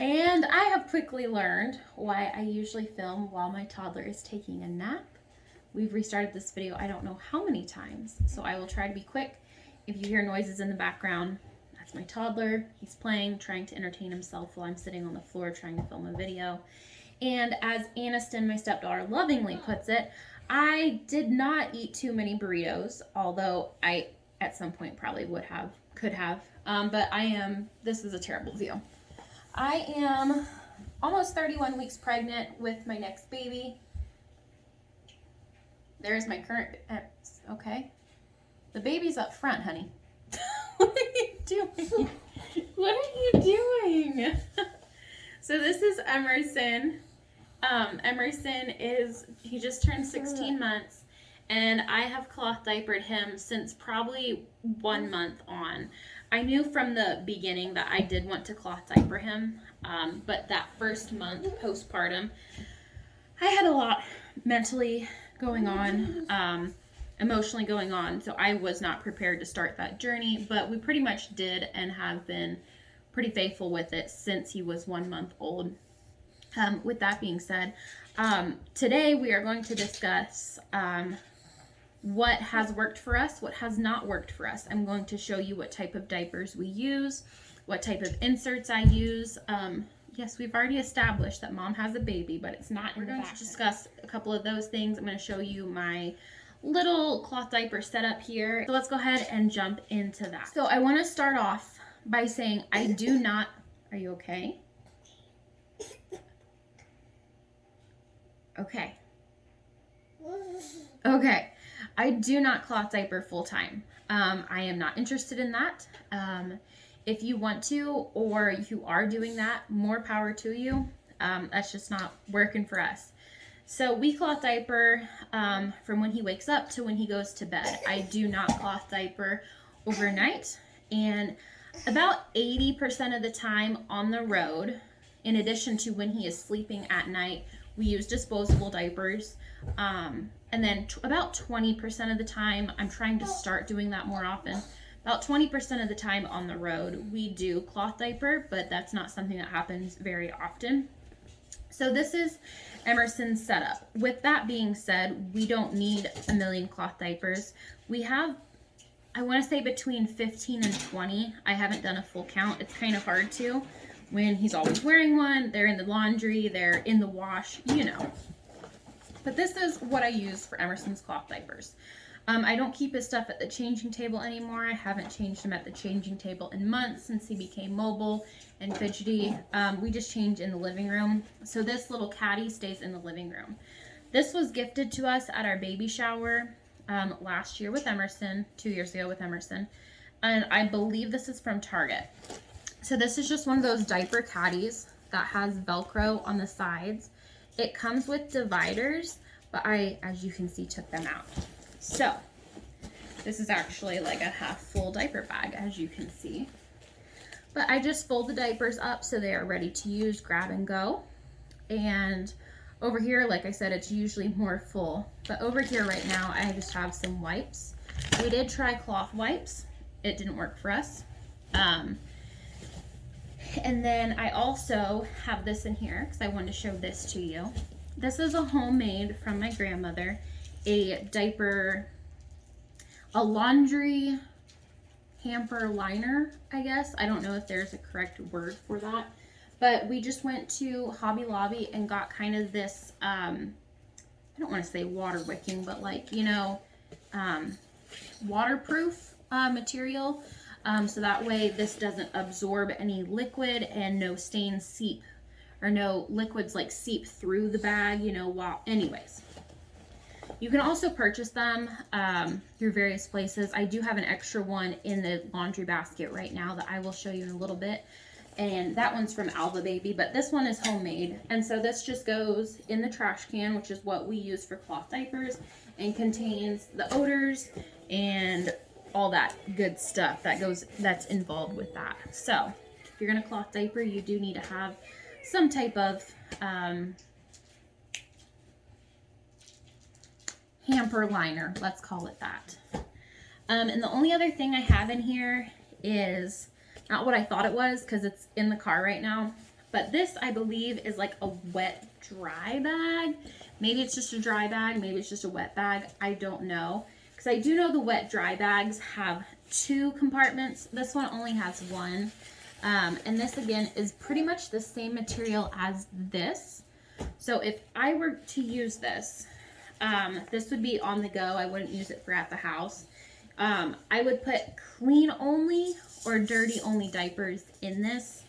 And I have quickly learned why I usually film while my toddler is taking a nap. We've restarted this video I don't know how many times, so I will try to be quick. If you hear noises in the background, that's my toddler. He's playing, trying to entertain himself while I'm sitting on the floor trying to film a video. And as Aniston, my stepdaughter, lovingly puts it, I did not eat too many burritos, although I at some point probably could have. But this is a terrible view. I am almost 31 weeks pregnant with my next baby. There's my current, okay. The baby's up front, honey. What are you doing? What are you doing? So this is Emerson. Emerson he just turned 16 months, and I have cloth diapered him since probably 1 month on. I knew from the beginning that I did want to cloth diaper him, but that first month postpartum, I had a lot mentally going on, emotionally going on, so I was not prepared to start that journey, but we pretty much did and have been pretty faithful with it since he was 1 month old. With that being said, today we are going to discuss what has worked for us, what has not worked for us. I'm going to show you what type of diapers we use, what type of inserts I use. Yes, we've already established that mom has a baby, but it's not in the back. We're going to discuss a couple of those things. I'm going to show you my little cloth diaper setup here. So let's go ahead and jump into that. So I want to start off by saying I do not, are you okay? Okay. Okay. I do not cloth diaper full time. I am not interested in that. If you want to, or you are doing that, more power to you. That's just not working for us. So we cloth diaper from when he wakes up to when he goes to bed. I do not cloth diaper overnight. And about 80% of the time on the road, in addition to when he is sleeping at night, we use disposable diapers. And then about 20% of the time, I'm trying to start doing that more often. About 20% of the time on the road, we do cloth diaper, but that's not something that happens very often. So this is Emerson's setup. With that being said, we don't need a million cloth diapers. We have, I want to say, between 15 and 20. I haven't done a full count. It's kind of hard to when he's always wearing one. They're in the laundry, they're in the wash, you know. But this is what I use for Emerson's cloth diapers. I don't keep his stuff at the changing table anymore. I haven't changed him at the changing table in months since he became mobile and fidgety. We just change in the living room. So this little caddy stays in the living room. This was gifted to us at our baby shower last year with Emerson, 2 years ago with Emerson. And I believe this is from Target. So this is just one of those diaper caddies that has Velcro on the sides. It comes with dividers, but I, as you can see, took them out. So this is actually like a half full diaper bag, as you can see. But I just fold the diapers up so they are ready to use, grab and go. And over here, like I said, it's usually more full. But over here right now, I just have some wipes. We did try cloth wipes. It didn't work for us. And then I also have this in here because I wanted to show this to you. This is a homemade from my grandmother, a laundry hamper liner, I guess. I don't know if there's a correct word for that. But we just went to Hobby Lobby and got kind of this, I don't want to say water wicking, but like, you know, waterproof material. So that way this doesn't absorb any liquid and no stains seep, or no liquids like seep through the bag, you know, anyways. You can also purchase them through various places. I do have an extra one in the laundry basket right now that I will show you in a little bit. And that one's from Alva Baby, but this one is homemade. And so this just goes in the trash can, which is what we use for cloth diapers, and contains the odors and all that good stuff that's involved with that. So if you're gonna cloth diaper, you do need to have some type of hamper liner, let's call it that. And the only other thing I have in here is not what I thought it was, because it's in the car right now. But this, I believe, is like a wet dry bag. Maybe it's just a dry bag. Maybe it's just a wet bag. I don't know. Because I do know the wet dry bags have 2 compartments. This one only has 1. And this, again, is pretty much the same material as this. So if I were to use this, this would be on the go. I wouldn't use it for at the house. I would put clean only or dirty only diapers in this.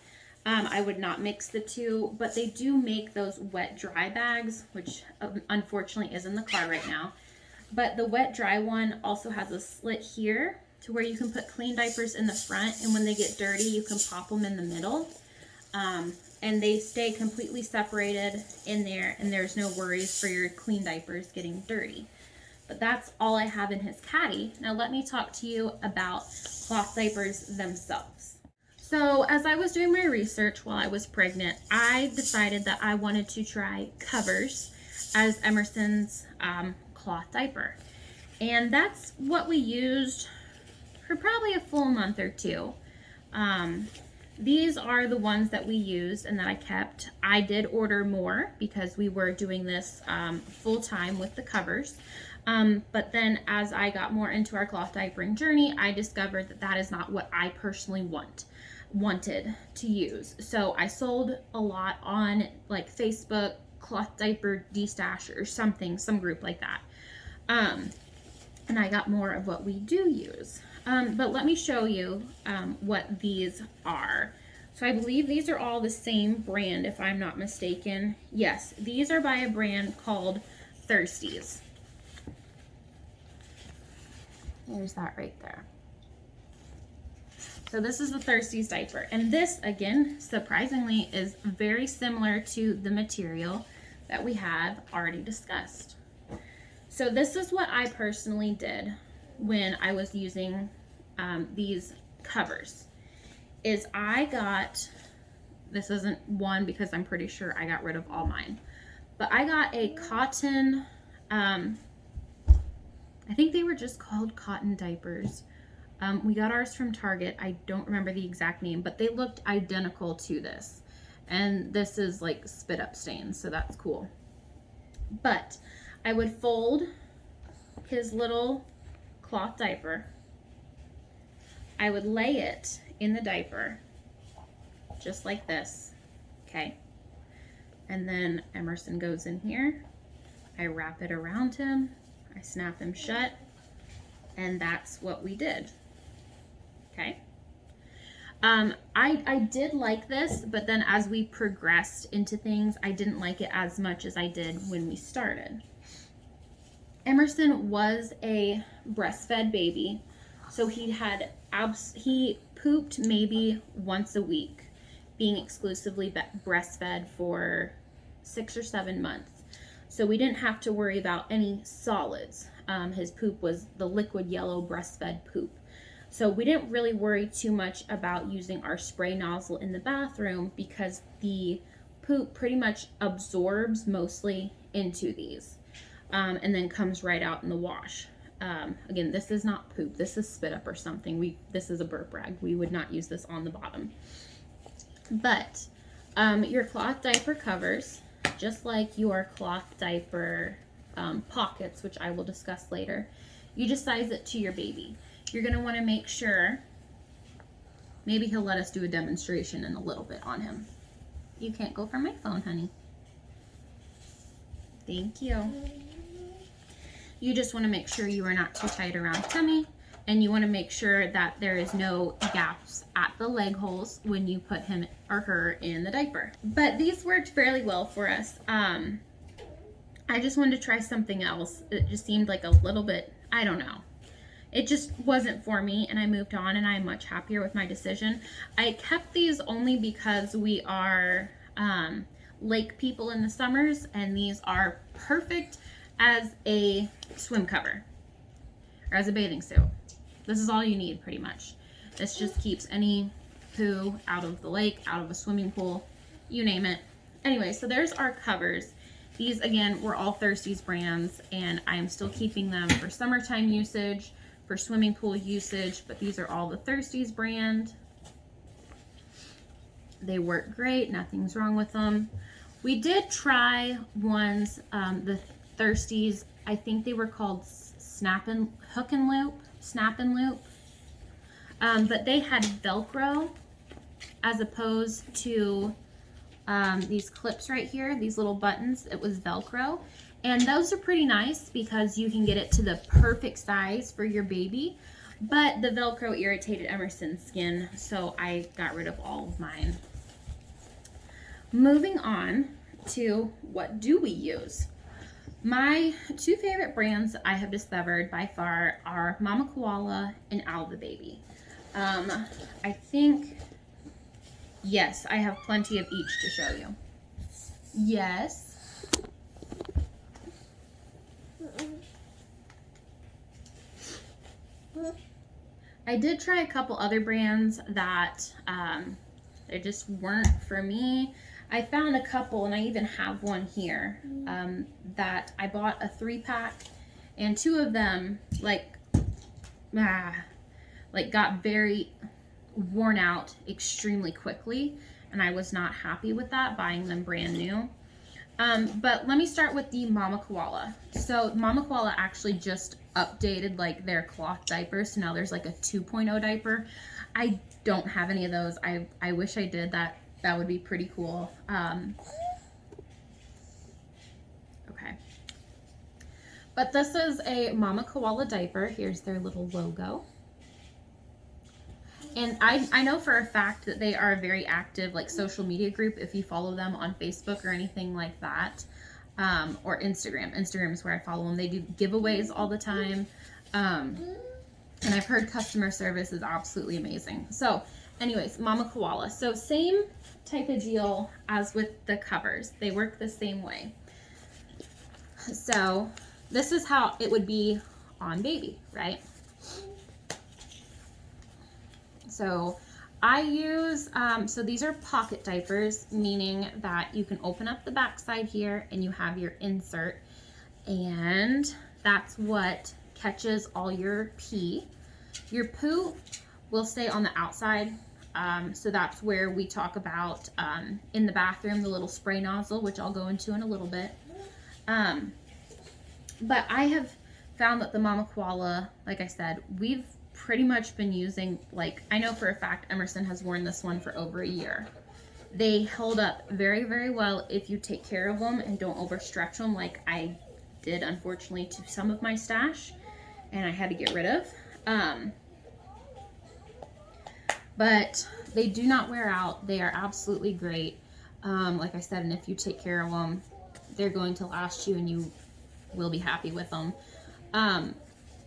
I would not mix the 2, but they do make those wet dry bags, which unfortunately is in the car right now. But the wet dry one also has a slit here to where you can put clean diapers in the front, and when they get dirty, you can pop them in the middle. And they stay completely separated in there, and there's no worries for your clean diapers getting dirty. But that's all I have in his caddy. Now let me talk to you about cloth diapers themselves. So as I was doing my research while I was pregnant, I decided that I wanted to try Covers as Emerson's cloth diaper. And that's what we used for probably a full month or 2. These are the ones that we used and that I kept. I did order more because we were doing this full time with the Covers. But then as I got more into our cloth diapering journey, I discovered that that is not what I personally wanted to use. So I sold a lot on like Facebook, cloth diaper destash or something, some group like that. And I got more of what we do use. But let me show you what these are. So I believe these are all the same brand, if I'm not mistaken. Yes, these are by a brand called Thirsties. There's that right there. So this is the Thirsties diaper. And this, again, surprisingly, is very similar to the material that we have already discussed. So this is what I personally did when I was using these Covers. Is I got, this isn't one because I'm pretty sure I got rid of all mine, but I got a cotton, I think they were just called cotton diapers. We got ours from Target. I don't remember the exact name, but they looked identical to this. And this is like spit up stains, so that's cool. But I would fold his little cloth diaper. I would lay it in the diaper, just like this, okay? And then Emerson goes in here. I wrap it around him. I snap him shut. And that's what we did, okay? I did like this, but then as we progressed into things, I didn't like it as much as I did when we started. Emerson was a breastfed baby, so he pooped maybe once a week, being exclusively breastfed for 6 or 7 months. So we didn't have to worry about any solids. His poop was the liquid yellow breastfed poop. So we didn't really worry too much about using our spray nozzle in the bathroom because the poop pretty much absorbs mostly into these and then comes right out in the wash. Again, this is not poop. This is spit up or something. This is a burp rag. We would not use this on the bottom. But your cloth diaper covers, just like your cloth diaper pockets, which I will discuss later, you just size it to your baby. You're going to want to make sure, maybe he'll let us do a demonstration in a little bit on him. You can't go for my phone, honey. Thank you. You just want to make sure you are not too tight around tummy, and you want to make sure that there is no gaps at the leg holes when you put him or her in the diaper. But these worked fairly well for us. I just wanted to try something else. It just seemed like a little bit, I don't know. It just wasn't for me, and I moved on, and I'm much happier with my decision. I kept these only because we are lake people in the summers, and these are perfect as a swim cover or as a bathing suit. This is all you need pretty much. This just keeps any poo out of the lake, out of a swimming pool, you name it. Anyway, so there's our covers. These, again, were all Thirsties brands, and I am still keeping them for summertime usage, for swimming pool usage, but these are all the Thirsties brand. They work great. Nothing's wrong with them. We did try ones, the Thirsties. I think they were called Hook and Loop, Snap and Loop. But they had Velcro as opposed to these clips right here, these little buttons. It was Velcro. And those are pretty nice because you can get it to the perfect size for your baby. But the Velcro irritated Emerson's skin, so I got rid of all of mine. Moving on to what do we use? My two favorite brands I have discovered by far are Mama Koala and Alva Baby. I think, yes, I have plenty of each to show you. Yes. I did try a couple other brands that they just weren't for me. I found a couple, and I even have one here, that I bought a 3-pack, and 2 of them got very worn out extremely quickly, and I was not happy with that, buying them brand new. But let me start with the Mama Koala. So Mama Koala actually just updated like their cloth diapers, so now there's like a 2.0 diaper. I don't have any of those. I wish I did. That would be pretty cool. Okay. But this is a Mama Koala diaper. Here's their little logo. And I know for a fact that they are a very active like social media group if you follow them on Facebook or anything like that. Or Instagram. Instagram is where I follow them. They do giveaways all the time. And I've heard customer service is absolutely amazing. So anyways, Mama Koala. So same type of deal as with the covers. They work the same way. So this is how it would be on baby, right? So I use, so these are pocket diapers, meaning that you can open up the back side here and you have your insert, and that's what catches all your pee. Your poo will stay on the outside. So that's where we talk about in the bathroom, the little spray nozzle, which I'll go into in a little bit. But I have found that the Mama Koala, like I said, we've pretty much been using, like, I know for a fact Emerson has worn this one for over a year. They hold up very, very well if you take care of them and don't overstretch them like I did, unfortunately, to some of my stash, and I had to get rid of. But they do not wear out. They are absolutely great. Like I said, and if you take care of them, they're going to last you and you will be happy with them.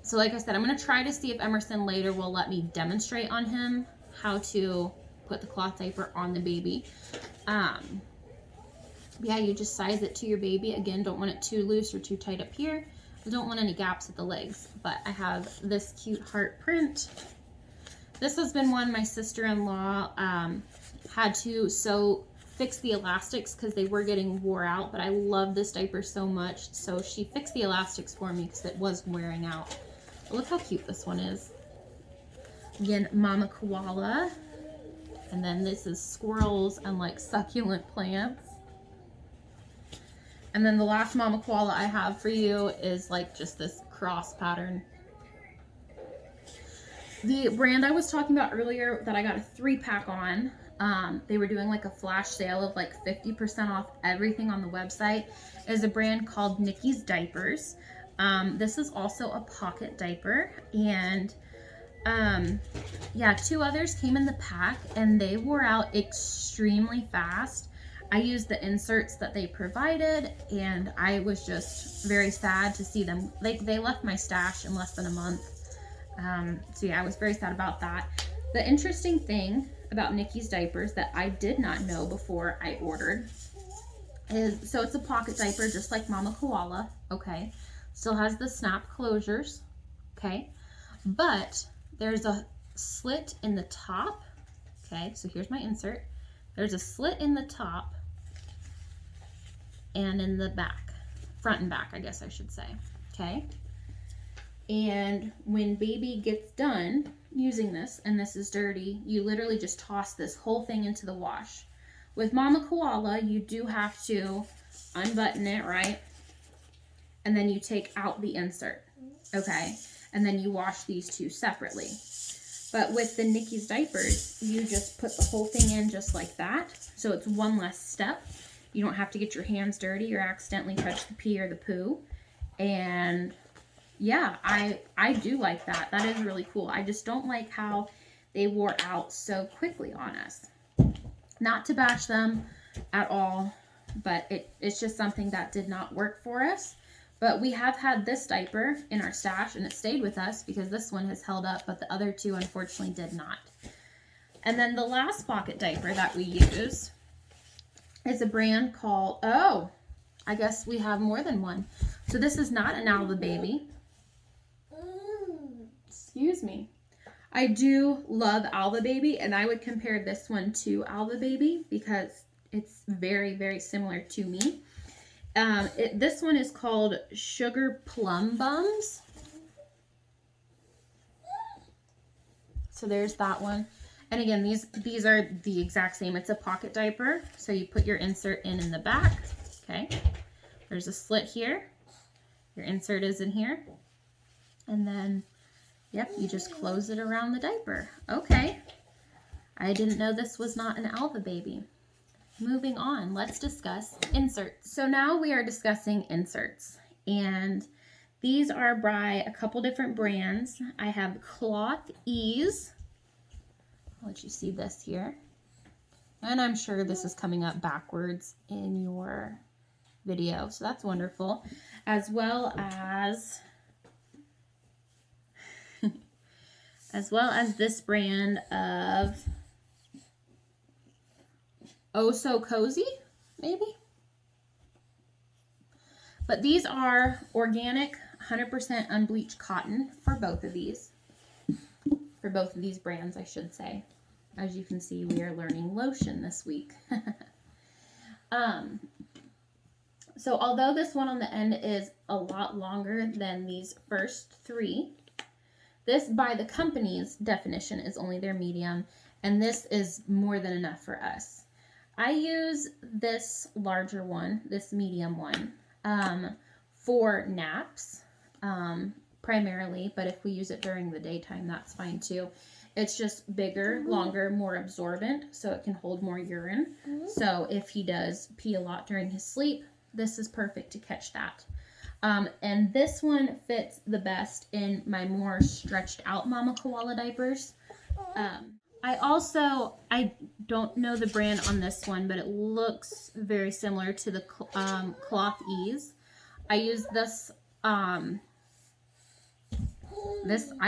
So like I said, I'm going to try to see if Emerson later will let me demonstrate on him how to put the cloth diaper on the baby. Yeah, you just size it to your baby. Again, don't want it too loose or too tight up here. I don't want any gaps at the legs. But I have this cute heart print. This has been one my sister-in-law had to fix the elastics because they were getting wore out. But I love this diaper so much. So she fixed the elastics for me because it was wearing out. Look how cute this one is. Again, Mama Koala. And then this is squirrels and like succulent plants. And then the last Mama Koala I have for you is like just this cross pattern. The brand I was talking about earlier that I got a 3-pack on, they were doing like a flash sale of like 50% off everything on the website, is a brand called Nikki's Diapers. This is also a pocket diaper, and yeah, 2 others came in the pack and they wore out extremely fast. I used the inserts that they provided and I was just very sad to see them. They left my stash in less than a month. So yeah, I was very sad about that. The interesting thing about Nikki's Diapers that I did not know before I ordered is, so it's a pocket diaper just like Mama Koala, okay? Still has the snap closures, okay? But there's a slit in the top, okay? So here's my insert. There's a slit in the top and in the back, front and back, I guess I should say, okay? And when baby gets done using this, and this is dirty, you literally just toss this whole thing into the wash. With Mama Koala, you do have to unbutton it, right? And then you take out the insert, okay? And then you wash these two separately. But with the Nikki's diapers, you just put the whole thing in just like that. So it's one less step. You don't have to get your hands dirty or accidentally touch the pee or the poo. And yeah, I do like that. That is really cool. I just don't like how they wore out so quickly on us. Not to bash them at all, but it's just something that did not work for us. But we have had this diaper in our stash, and it stayed with us because this one has held up, but the other two unfortunately did not. And then the last pocket diaper that we use is a brand called, oh, I guess we have more than one. So this is not an Alva Baby. Excuse me. I do love Alva Baby, and I would compare this one to Alva Baby because it's very, very similar to me. This one is called Sugar Plum Bums. So there's that one. And again, these are the exact same. It's a pocket diaper. So you put your insert in the back. Okay. There's a slit here. Your insert is in here. And then, yep, you just close it around the diaper. Okay. I didn't know this was not an Alva Baby. Moving on, let's discuss inserts. So now we are discussing inserts, and these are by a couple different brands. I have Cloth Ease. I'll let you see this here. And I'm sure this is coming up backwards in your video, so that's wonderful. As well as this brand of Oh So Cozy, maybe? But these are organic, 100% unbleached cotton for both of these. For both of these brands, I should say. As you can see, we are learning lotion this week. So although this one on the end is a lot longer than these first three, this by the company's definition is only their medium, and this is more than enough for us. I use this larger one, this medium one, for naps primarily, but if we use it during the daytime, that's fine too. It's just bigger, longer, more absorbent, so it can hold more urine. So if he does pee a lot during his sleep, this is perfect to catch that. And this one fits the best in my more stretched out Mama Koala diapers. I don't know the brand on this one, but it looks very similar to the Cloth Ease. I use this, I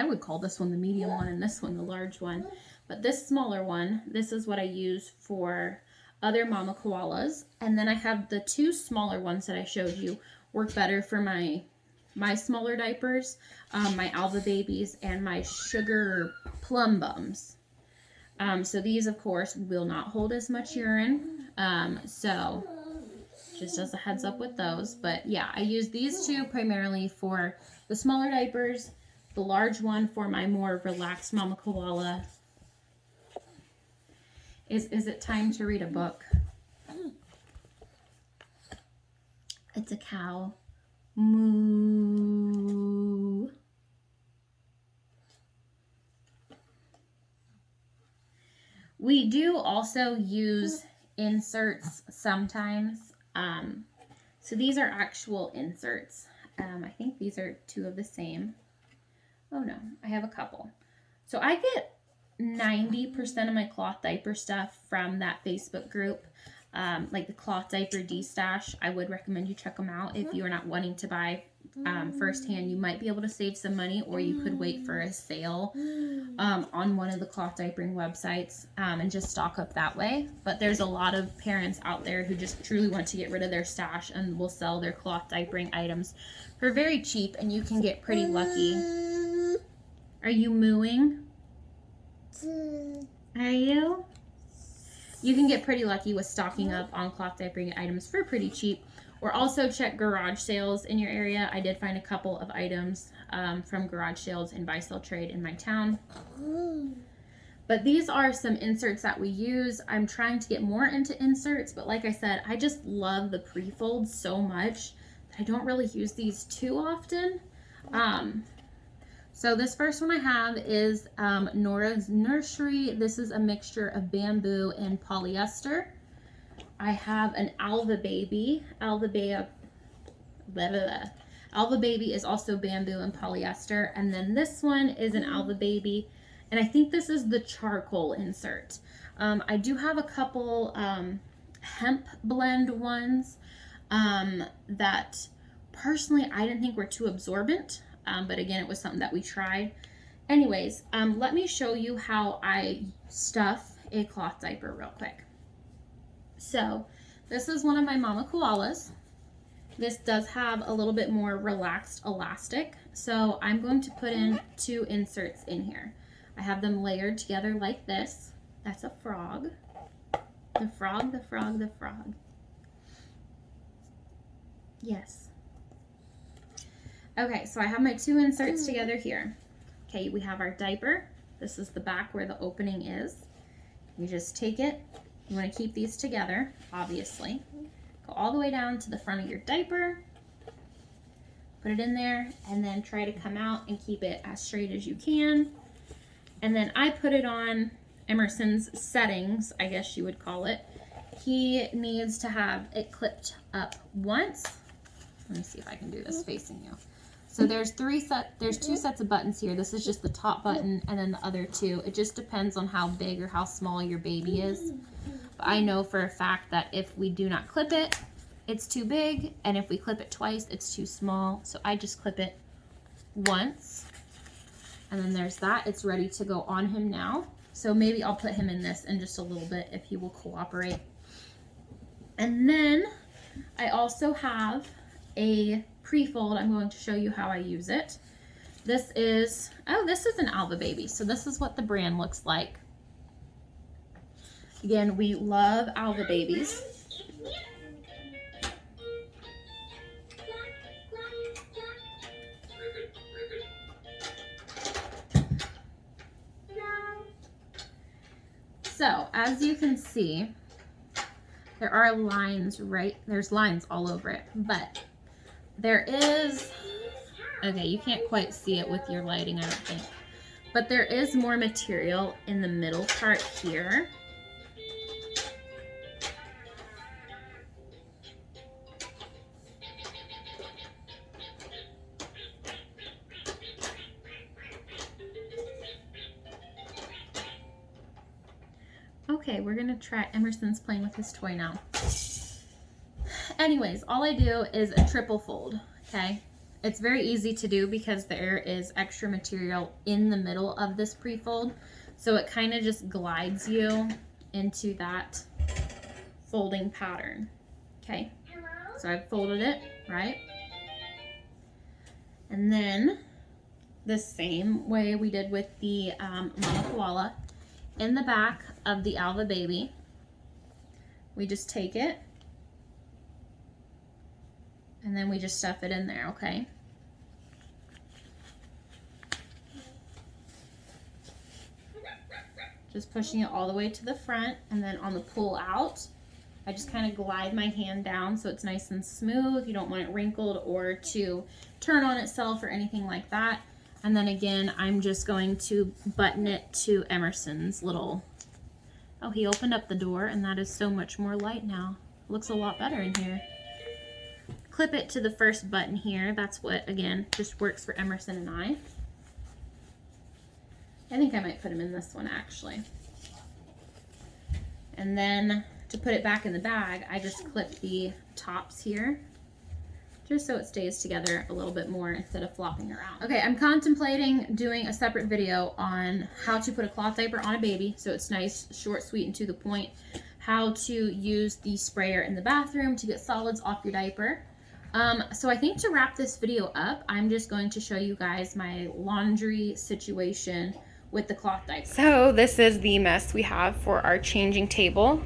would call this one the medium one and this one the large one. But this smaller one, this is what I use for other Mama Koalas. And then I have the two smaller ones that I showed you work better for my smaller diapers, my Alva Babies, and my Sugar Plum Bums. So these, of course, will not hold as much urine. So just as a heads up with those. But yeah, I use these two primarily for the smaller diapers, the large one for my more relaxed Mama Koala. Is it time to read a book? It's a cow. Moo. We do also use inserts sometimes. So these are actual inserts. I think these are two of the same. Oh no, I have a couple. So I get 90% of my cloth diaper stuff from that Facebook group, like the Cloth Diaper D-Stash. I would recommend you check them out if you are not wanting to buy firsthand. You might be able to save some money, or you could wait for a sale on one of the cloth diapering websites and just stock up that way. But there's a lot of parents out there who just truly want to get rid of their stash and will sell their cloth diapering items for very cheap, and you can get pretty lucky. Are you mooing? Are you? you can get pretty lucky with stocking up on cloth diapering items for pretty cheap. Or also check garage sales in your area. I did find a couple of items from garage sales and buy sell trade in my town. But these are some inserts that we use. I'm trying to get more into inserts, but like I said, I just love the pre-folds so much that I don't really use these too often. So this first one I have is Nora's Nursery. This is a mixture of bamboo and polyester. I have an Alva Baby. Alva Baby is also bamboo and polyester. And then this one is an Alva Baby. And I think this is the charcoal insert. I do have a couple hemp blend ones that personally I didn't think were too absorbent. But again, it was something that we tried. Anyways, let me show you how I stuff a cloth diaper real quick. So this is one of my mama koalas. This does have a little bit more relaxed elastic. So I'm going to put in 2 inserts in here. I have them layered together like this. That's a frog. The frog, the frog, the frog. Yes. Okay, so I have my 2 inserts together here. Okay, we have our diaper. This is the back where the opening is. You just take it. You want to keep these together, obviously. Go all the way down to the front of your diaper. Put it in there, and then try to come out and keep it as straight as you can. And then I put it on Emerson's settings, I guess you would call it. He needs to have it clipped up once. Let me see if I can do this facing you. So there's 2 sets of buttons here. This is just the top button and then the other 2. It just depends on how big or how small your baby is. But I know for a fact that if we do not clip it, it's too big, and if we clip it twice, it's too small. So I just clip it once. And then there's that. It's ready to go on him now. So maybe I'll put him in this in just a little bit if he will cooperate. And then I also have a pre-fold. I'm going to show you how I use it. This is an Alva Baby. So this is what the brand looks like. Again, we love Alva Babies. So, as you can see, there are lines, right? There's lines all over it, but there is, okay, you can't quite see it with your lighting, I don't think, but there is more material in the middle part here. Okay, we're gonna try, Emerson's playing with his toy now. Anyways, all I do is a triple fold, okay? It's very easy to do because there is extra material in the middle of this pre-fold. So it kind of just glides you into that folding pattern, okay? So I've folded it, right? And then the same way we did with the Mama Koala, in the back of the Alva Baby, we just take it and then we just stuff it in there, okay? Just pushing it all the way to the front, and then on the pull out, I just kind of glide my hand down so it's nice and smooth. You don't want it wrinkled or to turn on itself or anything like that. And then again, I'm just going to button it to Emerson's little, oh, he opened up the door and that is so much more light now. It looks a lot better in here. Clip it to the first button here. That's what, again, just works for Emerson and I. I think I might put him in this one actually. And then to put it back in the bag, I just clip the tops here, just so it stays together a little bit more instead of flopping around. Okay, I'm contemplating doing a separate video on how to put a cloth diaper on a baby so it's nice, short, sweet, and to the point. How to use the sprayer in the bathroom to get solids off your diaper. So I think to wrap this video up, I'm just going to show you guys my laundry situation with the cloth diaper. So this is the mess we have for our changing table.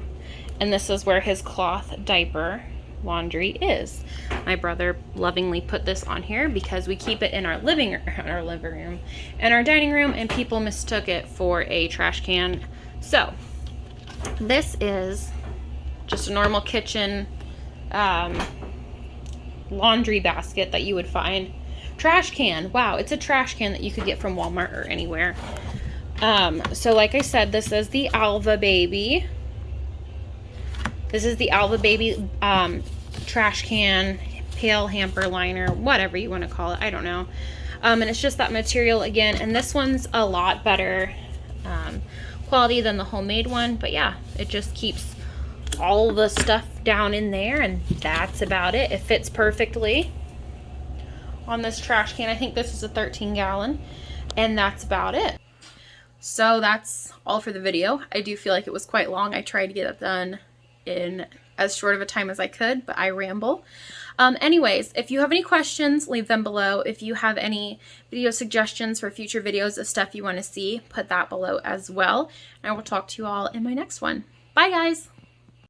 And this is where his cloth diaper laundry is. My brother lovingly put this on here because we keep it in our living room and our dining room, and people mistook it for a trash can. So this is just a normal kitchen laundry basket that you would find. Trash can. Wow, it's a trash can that you could get from Walmart or anywhere. So like I said, this is the Alva Baby. This is the Alva Baby trash can, pail, hamper, liner, whatever you want to call it. I don't know. And it's just that material again. And this one's a lot better quality than the homemade one. But yeah, it just keeps all the stuff down in there. And that's about it. It fits perfectly on this trash can. I think this is a 13-gallon. And that's about it. So that's all for the video. I do feel like it was quite long. I tried to get it done in as short of a time as I could, but I ramble. Anyways, if you have any questions, leave them below. If you have any video suggestions for future videos of stuff you want to see, put that below as well. And I will talk to you all in my next one. Bye, guys!